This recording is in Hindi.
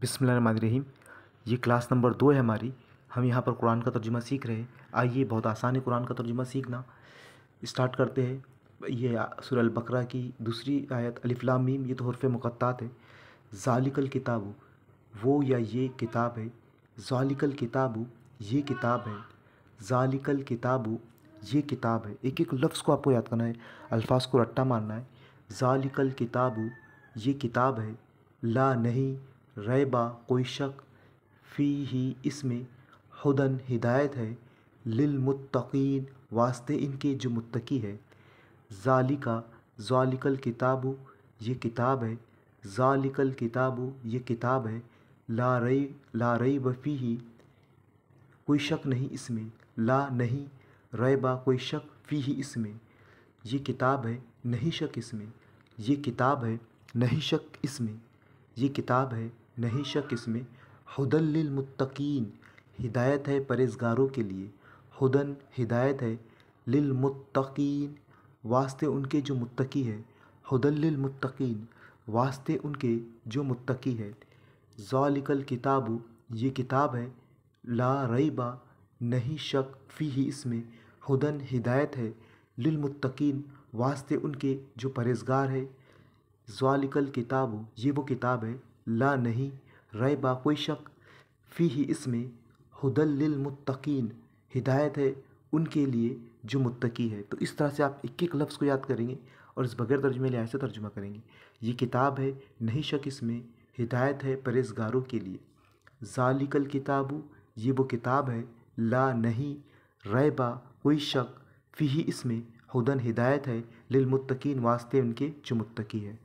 बिस्मिल्लाहिर्रहमानिर्रहीम। ये क्लास नंबर 2 है हमारी। हम यहाँ पर कुरान का तर्जुमा सीख रहे हैं। आइए, बहुत आसान है कुरान का तर्जुमा सीखना। स्टार्ट करते हैं। ये सूरह अल बकरा की दूसरी आयत अलिफ लाम मीम, ये तो हुर्फ़ मुक़त्तात है। ज़ालिकल किताबु, वो या ये किताब है। ज़ालिकल किताबु, ये किताब है। ज़ालिकल किताबु, ये किताब है। एक एक लफ्ज़ को आपको याद करना है, अल्फाज को रट्टा मारना है। ज़ालिकल किताबु, ये किताब है। ला नहीं, रैबा कोई शक, फ़ी ही इसमें, हुदन हिदायत है, लिल मुत्तकीन वास्ते इनके जो मुत्तकी है। ज़ालिका, ज़ालिकल किताबु, ये किताब है। ज़ालिकल किताबु, ये किताब है। ला रैब फ़ीही, कोई शक नहीं इसमें। ला नहीं, रैबा कोई शक, फ़ीही इसमें, ये किताब है, नहीं शक इसमें। ये किताब है, नहीं शक इसमें। ये किताब है, नहीं शक इसमें। हुदल लिल मुत्तकीन, हिदायत है परहेज़गारों के लिए। हुदन हिदायत है, लिल मुत्तकीन वास्ते उनके जो मुत्तकी है। हुदल लिल मुत्तकीन, वास्ते उनके जो मुत्तकी है। ज़ालिकल किताबु, ये किताब है। ला रैबा, नहीं शक, फ़ीही इसमें, हुदन हिदायत है, लिल मुत्तकीन वास्ते उनके जो परहेज़गार है। ज़ालिकल किताबु, ये वो किताब है। ला नहीं, रैबा कोई शक, फ़ीही इसमें, हुदल लिल मुत्तकीन हिदायत है उनके लिए जो मुत्तकी है। तो इस तरह से आप एक एक लफ्ज़ को याद करेंगे और इस बगैर तर्जुमे लिहाज से तर्जुमा करेंगे। ये किताब है, नहीं शक इसमें, हिदायत है परहेज़गारों के लिए। ज़ालिकल किताबु, ये वो किताब है। ला नहीं, रैबा कोई शक, फ़ीही इसमें, हुदन हिदायत है, लिल मुत्तकीन वास्ते उनके जो मुत्तकी है।